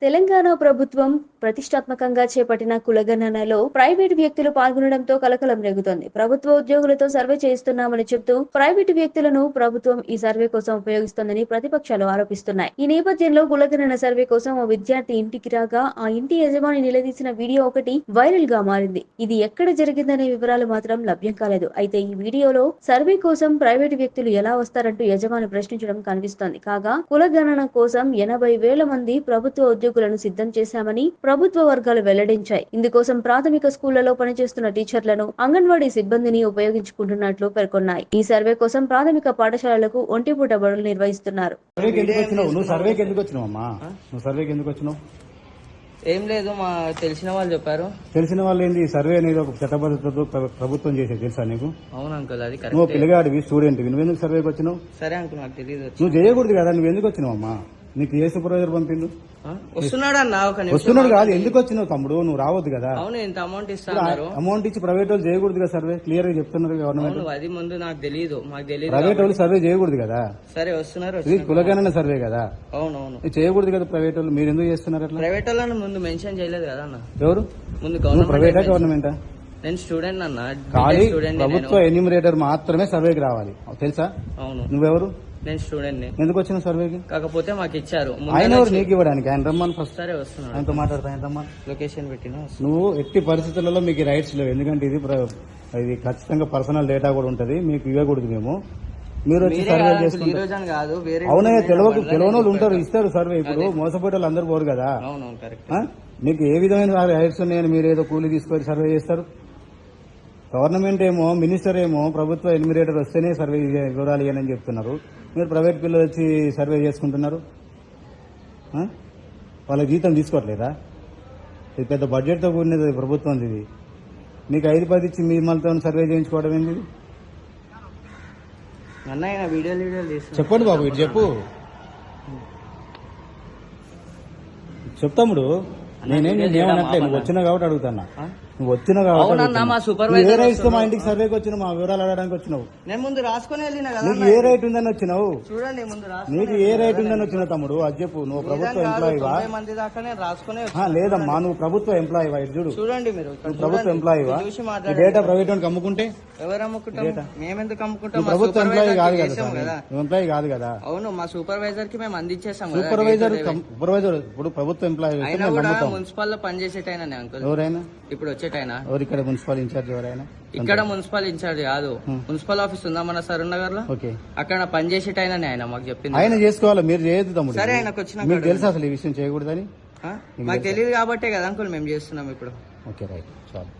తెలంగాణ ప్రభుత్వం ప్రతిష్టాత్మకంగా చేపట్టిన కులగణనలో ప్రైవేటు వ్యక్తులు పాల్గొనడంతో కలకలం రేగుతోంది. ప్రభుత్వ ఉద్యోగులతో సర్వే చేయిస్తున్నామని చెబుతూ ప్రైవేటు వ్యక్తులను ప్రభుత్వం ఈ సర్వే కోసం ఉపయోగిస్తోందని ప్రతిపక్షాలు ఆరోపిస్తున్నాయి. ఈ నేపథ్యంలో కులగణన సర్వే కోసం ఓ విద్యార్థి ఇంటికి రాగా ఆ ఇంటి యజమాని నిలదీసిన వీడియో ఒకటి వైరల్ గా మారింది. ఇది ఎక్కడ జరిగిందనే వివరాలు మాత్రం లభ్యం కాలేదు. అయితే ఈ వీడియోలో సర్వే కోసం ప్రైవేటు వ్యక్తులు ఎలా వస్తారంటూ యజమాని ప్రశ్నించడం కనిపిస్తోంది. కాగా కులగణన కోసం 80,000 మంది ప్రభుత్వ ఉద్యోగులను సిద్ధం చేశామని ప్రభుత్వ వర్గాలు వెల్లడించాయి. ఇందుకోసం ప్రాథమిక స్కూళ్లలో పనిచేస్తున్న టీచర్లను, అంగన్వాడీ సిబ్బందిని ఉపయోగించుకుంటున్నట్లు పేర్కొన్నాయి. ఈ సర్వే కోసం ప్రాథమిక పాఠశాలలకు ఒంటిపూట బడులు నిర్వహిస్తున్నారు. ఏం లేదు, మా తెలిసిన వాళ్ళు చెప్పారు. తెలిసిన వాళ్ళు ఏంది సర్వే అనేది ఒక చట్టబద్ధతతో ప్రభుత్వం చేసేది తెలుసా నీకు? అవును అంకుల్, అది నువ్వు పిల్లగాడివి, స్టూడెంట్, నువ్వెందుకు సర్వేకి వచ్చినావు? సరే అంకుల్, నాకు తెలియదు. నువ్వు చేయకూడదు కదా, నువ్వు ఎందుకు వచ్చినావు అమ్మా? నీకు ఏ సూపర్వైజర్ పంపిండు? వస్తున్నాడు అన్న, ఒక వస్తున్నాడు కాదు, ఎందుకు వచ్చినావు తమ్ముడు? నువ్వు రావద్దు కదా. అవును, ఇంత అమౌంట్ ఇస్తున్నారు. అమౌంట్ ఇచ్చి ప్రైవేట్ వాళ్ళు చేయకూడదు కదా సర్వే? క్లియర్ గా చెప్తున్నారు గవర్నమెంట్. అది ముందు నాకు తెలియదు, మాకు తెలియదు. ప్రైవేట్ వాళ్ళు సర్వే చేయకూడదు కదా. సరే వస్తున్నారు. ఇది కులగణన సర్వే కదా. అవునవును, చేయకూడదు కదా ప్రైవేట్ వాళ్ళు. మీరు ఎందుకు చేస్తున్నారు అట్లా? ప్రైవేట్ వాళ్ళని ముందు మెన్షన్ చేయలేదు కదా అన్న. ఎవరు ముందు? ప్రైవేటా గవర్నమెంటా? నేను స్టూడెంట్ అన్న, ఖాళీ ప్రభుత్వ ఎన్యూమరేటర్ మాత్రమే సర్వేకి రావాలి, తెలుసా? అవును. నువ్వెవరు? నేను స్టూడెంట్ ని. ఎందుకు వచ్చిన సర్వేకి? కాకపోతే మాకు ఇచ్చారు. ఆయన ఎవరు నీకు ఇవ్వడానికి? ఆయన రమ్మని ఫస్ట్. సరే వస్తున్నాడు, ఆయనతో మాట్లాడతా. ఆయన రమ్మని లొకేషన్ పెట్టినా. నువ్వు ఎట్టి పరిస్థితులలో మీకు రైట్స్ లేవు, ఎందుకంటే ఇది ఖచ్చితంగా పర్సనల్ డేటా కూడా ఉంటది, మీకు ఇవ్వకూడదు మేము. మీరు వచ్చి సర్వే చేసుకుంటారు. అవునయ్య, తెలియని వాళ్ళు ఉంటారు, ఇస్తారు సర్వే. ఇప్పుడు మోసపోయే వాళ్ళు అందరూ పోరు కదా. మీకు ఏ విధమైన రైట్స్ ఉన్నాయని మీరు ఏదో కూలీ తీసుకొని సర్వే చేస్తారు? గవర్నమెంట్ ఏమో, మినిస్టర్ ఏమో ప్రభుత్వ ఎన్యూమరేటర్ వస్తేనే సర్వే వివరాలు ఇవ్వని చెప్తున్నారు. మీరు ప్రైవేట్ పిల్లలు వచ్చి సర్వే చేసుకుంటున్నారు. వాళ్ళ జీతం తీసుకోవట్లేదా? ఇది పెద్ద బడ్జెట్తో కూడినది ప్రభుత్వం. ఇది మీకు 5-10 ఇచ్చి మిమ్మల్తో సర్వే చేయించుకోవడం ఏంది? చెప్పండి బాబు, ఇటు చెప్పు. చెప్తాముడు, నేనేం ఏమన్నట్లే, నువ్వు వచ్చినావు కాబట్టి అడుగుతున్నా. నువ్వు వచ్చినావు కాబట్టి ఏ రైట్ మా ఇంటికి సర్వేకి వచ్చినావు? మా వివరాలు అడగడానికి వచ్చినావు. నేను ముందు రాసుకుని వెళ్ళిన కదా. నీకు ఏ రైట్ ఉందని వచ్చినావు? చూడండి, ముందు నీకు ఏ రైట్ ఉందని వచ్చినావు తమ్ముడు? అది చెప్పు. నువ్వు ప్రభుత్వ ఎంప్లాయీవా? లేదమ్మా, నువ్వు ప్రభుత్వ ఎంప్లాయీవా? ఇది చూడు. చూడండి, మీరు ప్రభుత్వ ఎంప్లాయీవా? డేటా ప్రైవేట్ వాడికి అమ్ముకుంటే ఎవరు అమ్ముకుంటాం? మేమెందుకు అమ్ముకుంటాం? ప్రభుత్వ ఎంప్లాయీ కాదు కదా. ఎంప్లాయీ కాదు కదా. అవును, మా సూపర్వైజర్ కి మేము అందించేసాం. సూపర్వైజర్ ఇప్పుడు ప్రభుత్వ ఎంప్లాయీ అయినా కూడా మున్సిపల్ లో పనిచేసేటైనా అంకుల్. ఎవరైనా ఇప్పుడు వచ్చేటైనా ఎవరు? ఇక్కడ మున్సిపల్ ఇన్ఛార్జ్ ఎవరైనా? ఇక్కడ మున్సిపల్ ఇన్ఛార్జ్ కాదు, మున్సిపల్ ఆఫీస్ ఉందా మన సరూర్ నగర్ లో? అక్కడ పనిచేసేటైనా ఆయన మాకు చెప్పింది. ఆయన చేసుకోవాలి, మీరు చేయొద్దు తమ్ముడు. సరే, ఆయనకు వచ్చిన మీకు తెలుసు అసలు ఈ విషయం చేయకూడదని? మాకు తెలియదు కాబట్టే కదా అంకుల్ మేము చేస్తున్నాం ఇప్పుడు. ఓకే, రైట్, చాలు.